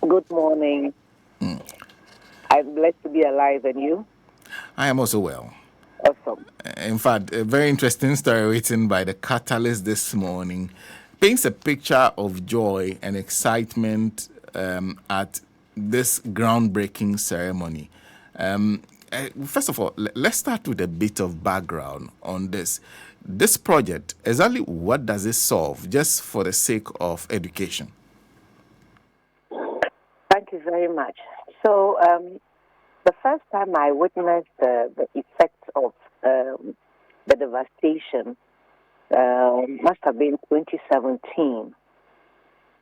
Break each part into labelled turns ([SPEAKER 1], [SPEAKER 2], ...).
[SPEAKER 1] Good morning. I'm blessed to be alive, and you?
[SPEAKER 2] I am also well.
[SPEAKER 1] Awesome.
[SPEAKER 2] In fact, a very interesting story written by the Catalyst this morning paints a picture of joy and excitement at this groundbreaking ceremony. First of all, let's start with a bit of background on this. This project, exactly what does it solve, just for the sake of education?
[SPEAKER 1] Thank you very much. So, the first time I witnessed the effects of the devastation must have been 2017.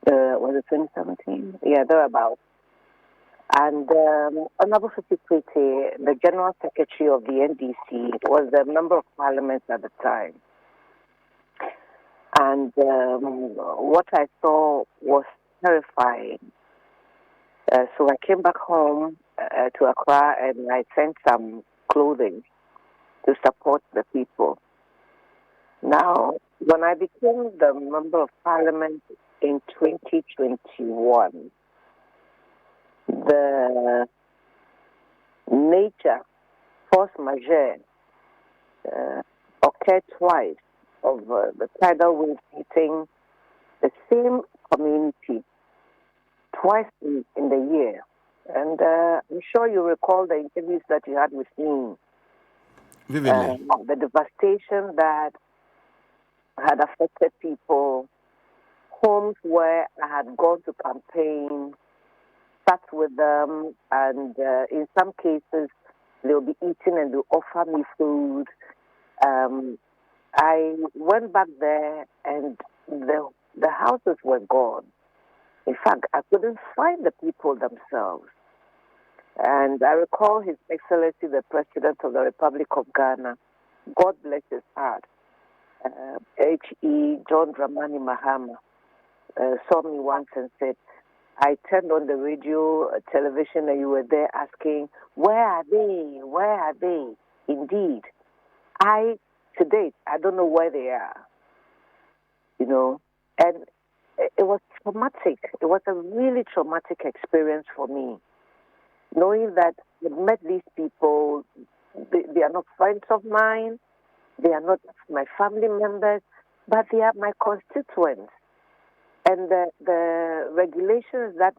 [SPEAKER 1] Was it 2017? Yeah, thereabouts. And Honorable Fifty, the General Secretary of the NDC, was the Member of Parliament at the time. And what I saw was terrifying. So I came back home to Accra and I sent some clothing to support the people. Now, when I became the Member of Parliament in 2021, the nature force majeure occurred twice of the tidal wave hitting the same community twice in the year. And I'm sure you recall the interviews that you had with me.
[SPEAKER 2] Vividly.
[SPEAKER 1] The devastation that had affected people, homes where I had gone to campaign, sat with them, and in some cases, they'll be eating and they'll offer me food. I went back there and the houses were gone. In fact, I couldn't find the people themselves. And I recall His Excellency, the President of the Republic of Ghana, God bless his heart, H.E. John Dramani Mahama, saw me once and said, I turned on the radio, television, and you were there asking, where are they? Where are they? Indeed. To date, I don't know where they are, and it was traumatic. It was a really traumatic experience for me, knowing that I met these people. They are not friends of mine. They are not my family members, but they are my constituents. And the regulations that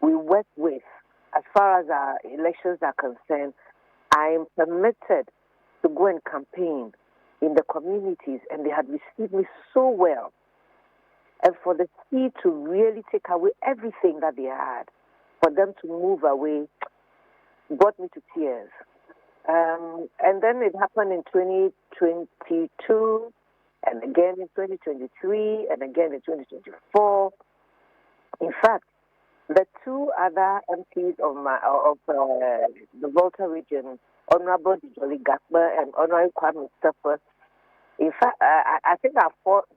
[SPEAKER 1] we work with, as far as our elections are concerned, I am permitted to go and campaign in the communities, and they had received me so well. And for the sea to really take away everything that they had, for them to move away, brought me to tears. And then it happened in 2022, and again in 2023, and again in 2024. In fact, the two other MPs of the Volta region, Honorable Jolly Gakba and Honorable Kwame Mustafa, in fact, I think our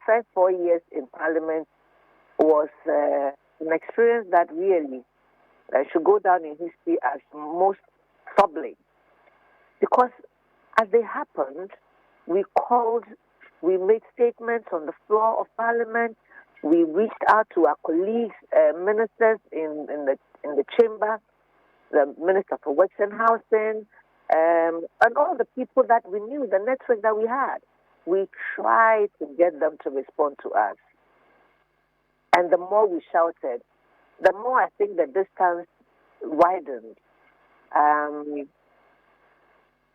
[SPEAKER 1] first 4 years in Parliament was an experience that really should go down in history as most troubling. Because as they happened, we made statements on the floor of Parliament. We reached out to our colleagues, ministers in the chamber, the Minister for Works and Housing, and all the people that we knew, the network that we had. We tried to get them to respond to us. And the more we shouted, the more I think the distance widened.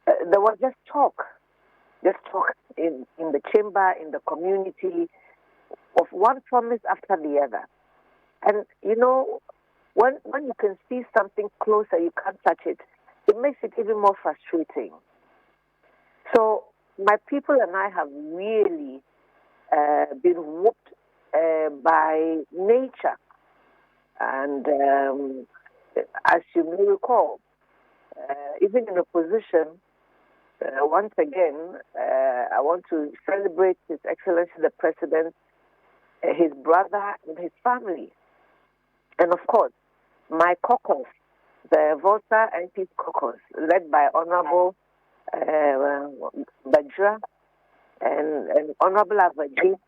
[SPEAKER 1] There was just talk in the chamber, in the community, of one promise after the other. And, when you can see something closer, you can't touch it, it makes it even more frustrating. So my people and I have really been whooped by nature. And as you may recall, even in opposition, once again, I want to celebrate His Excellency the President, his brother, and his family. And of course, my caucus, the Volta MP caucus, led by Honorable Bajra and Honorable Avaji,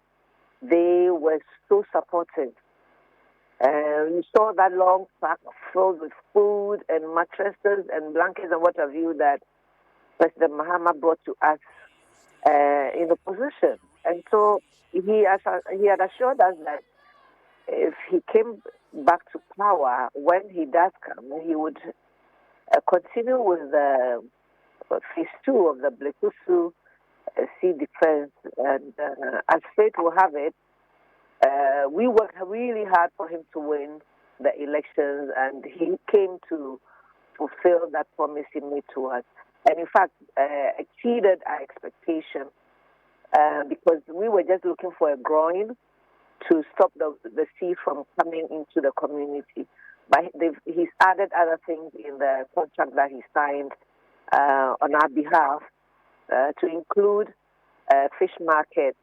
[SPEAKER 1] they were so supportive. You saw that long sack filled with food and mattresses and blankets and what have you that President Mahama brought to us in opposition. And so he had assured us that if he came back to power, when he does come, he would continue with the phase 2 of the Blekusu sea defense. And as fate will have it, we worked really hard for him to win the elections, and he came to fulfill that promise he made to us. And in fact, exceeded our expectation because we were just looking for a groin to stop the sea from coming into the community. But he's added other things in the contract that he signed on our behalf to include a fish market,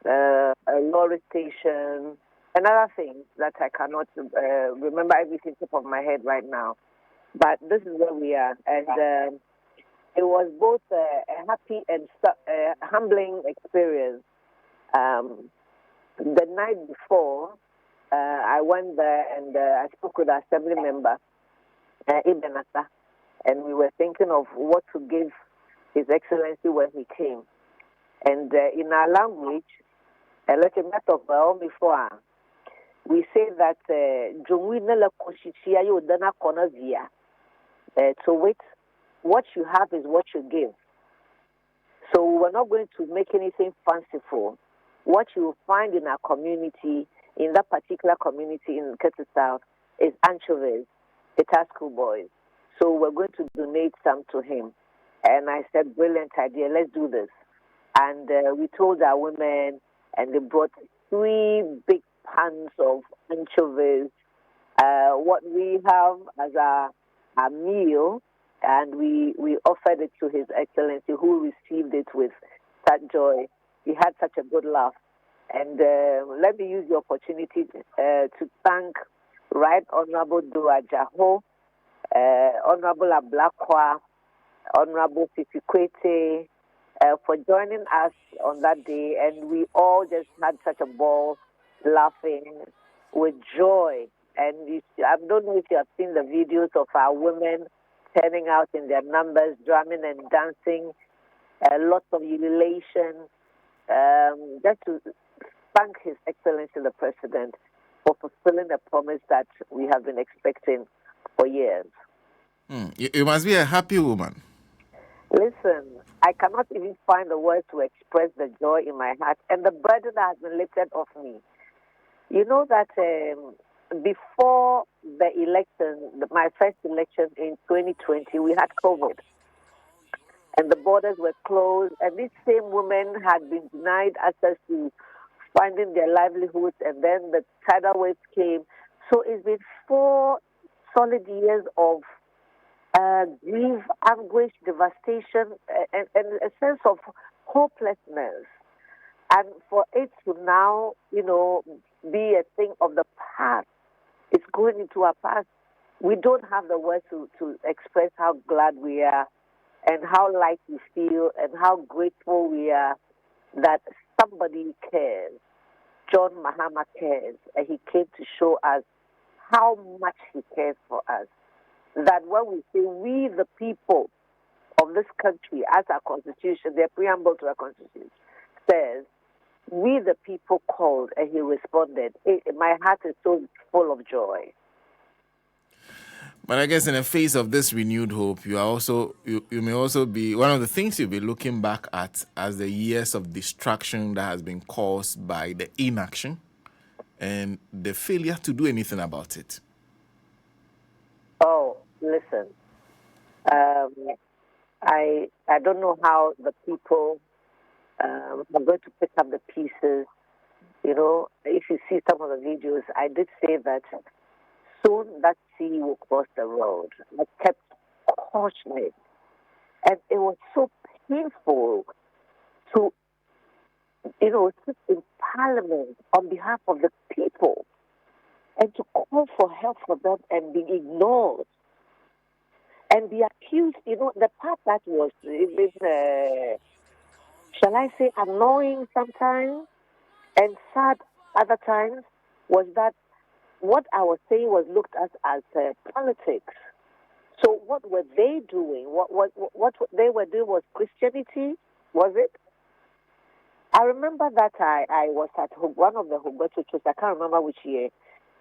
[SPEAKER 1] a lorry station, and other things that I cannot remember everything top of my head right now. But this is where we are. And it was both a happy and humbling experience. The night before, I went there and I spoke with our assembly member, Ibn Asa, and we were thinking of what to give His Excellency when he came. And in our language, like a matter of before, we say that so wait, what you have is what you give. So we're not going to make anything fanciful. What you will find in our community, in that particular community in Ketu South, is anchovies, Itasco boys. So we're going to donate some to him. And I said, brilliant idea, let's do this. And we told our women, and they brought 3 big pans of anchovies, what we have as our meal, and we offered it to His Excellency, who received it with such joy. He had such a good laugh. And let me use the opportunity to thank Right Honorable Dua Jaho, Honorable Ablakwa, Honorable Fifikwete, for joining us on that day. And we all just had such a ball, laughing with joy. And I don't know if you have seen the videos of our women turning out in their numbers, drumming and dancing, lots of jubilation, just to thank His Excellency the President for fulfilling the promise that we have been expecting for years.
[SPEAKER 2] You must be a happy woman.
[SPEAKER 1] Listen, I cannot even find the words to express the joy in my heart and the burden that has been lifted off me. You know that before the election, my first election in 2020, we had COVID. And the borders were closed. And these same women had been denied access to finding their livelihoods. And then the tidal waves came. So it's been 4 solid years of grief, anguish, devastation, and a sense of hopelessness. And for it to now, be a thing of the past, it's going into our past. We don't have the words to express how glad we are and how light we feel and how grateful we are that somebody cares. John Mahama cares, and he came to show us how much he cares for us. That when we say we the people of this country, as our constitution, the preamble to our constitution says, we the people called, and he responded. My heart is so full of joy.
[SPEAKER 2] But I guess in the face of this renewed hope, you may also be, one of the things you'll be looking back at as the years of destruction that has been caused by the inaction and the failure to do anything about it.
[SPEAKER 1] Oh, listen. I don't know how the people are going to pick up the pieces. If you see some of the videos, I did say that soon that sea will cross the road. I kept cautioning. And it was so painful to, sit in Parliament on behalf of the people and to call for help for them and be ignored and be accused. The part that was even, shall I say, annoying sometimes and sad other times was that what I was saying was looked at as politics. So what were they doing? What they were doing was Christianity, was it? I remember that I was at one of the Hogwarts churches. I can't remember which year,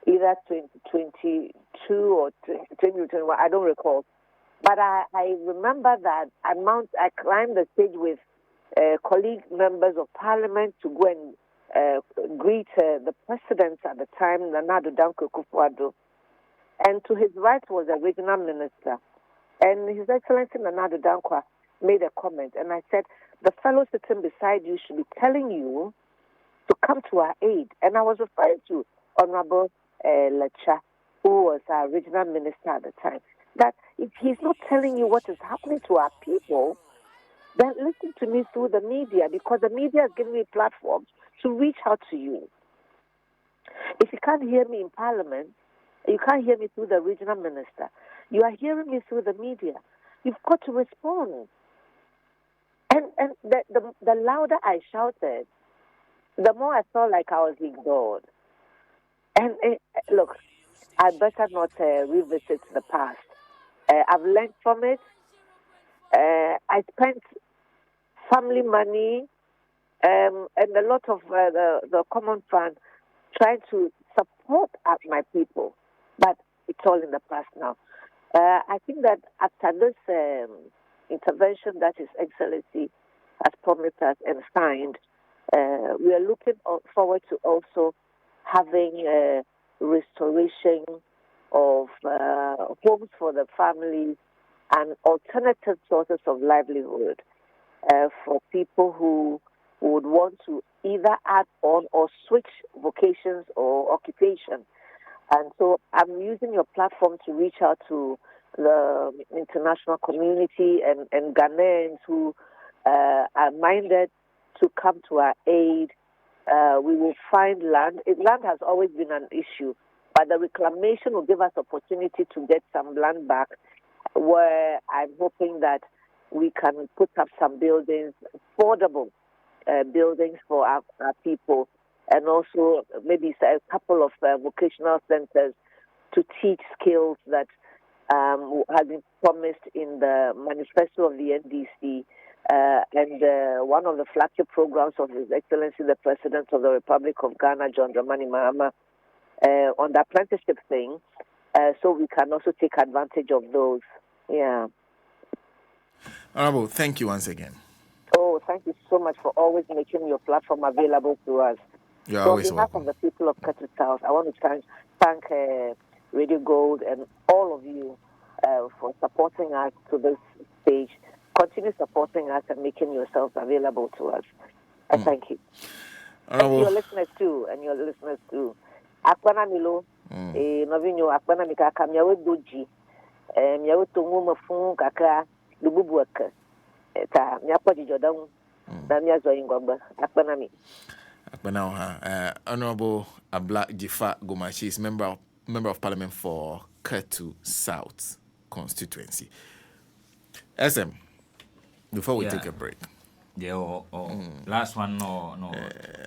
[SPEAKER 1] either 2022 or 2021. I don't recall. But I remember that I climbed the stage with colleague members of parliament to go and greet the president at the time, Nana Addo Dankwa Akufo-Addo. And to his right was the regional minister. And His Excellency Nana Addo Dankwa made a comment. And I said, the fellow sitting beside you should be telling you to come to our aid. And I was referring to Honorable Lecha, who was our regional minister at the time, that if he's not telling you what is happening to our people, then listen to me through the media, because the media is giving me platforms to reach out to you. If you can't hear me in Parliament, you can't hear me through the regional minister, you are hearing me through the media. You've got to respond. And the louder I shouted, the more I felt like I was ignored. And look, I better not revisit the past. I've learned from it. I spent family money and a lot of the common fund trying to support my people, but it's all in the past now. I think that after this intervention that His Excellency has promised us and signed, we are looking forward to also having restoration of homes for the families and alternative sources of livelihood for people who would want to either add on or switch vocations or occupation. And so I'm using your platform to reach out to the international community and Ghanaians who are minded to come to our aid. We will find land. Land has always been an issue, but the reclamation will give us opportunity to get some land back, where I'm hoping that we can put up some buildings, affordable buildings for our people, and also maybe a couple of vocational centers to teach skills that have been promised in the manifesto of the NDC. And one of the flagship programs of His Excellency the President of the Republic of Ghana, John Dramani Mahama, on the apprenticeship thing, so we can also take advantage of those. Yeah.
[SPEAKER 2] Honorable, thank you once again.
[SPEAKER 1] Oh, thank you so much for always making your platform available to us.
[SPEAKER 2] You're
[SPEAKER 1] So
[SPEAKER 2] always
[SPEAKER 1] on behalf
[SPEAKER 2] welcome.
[SPEAKER 1] of the people of Ketu South, I want to thank Radio Gold and all of you for supporting us to this stage. Continue supporting us and making yourselves available to us. I thank you. And your listeners too, Akwana Milo, Novinho, Akwana Mika, Kamyawe Doji, Miawe Tungu Mafun, Kaka, Lububuaka, Ta, Miapaji Jordan, Namia Zoingomba, Akwana Mi.
[SPEAKER 2] Honorable ABLA Dzifa Gomashie is member of Parliament for Ketu South constituency. SM, before we take a break.
[SPEAKER 3] Yeah, last one, no.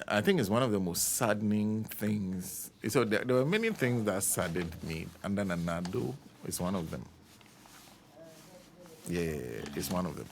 [SPEAKER 2] I think it's one of the most saddening things. So there were many things that saddened me, and then Anado is one of them. Yeah, it's one of them.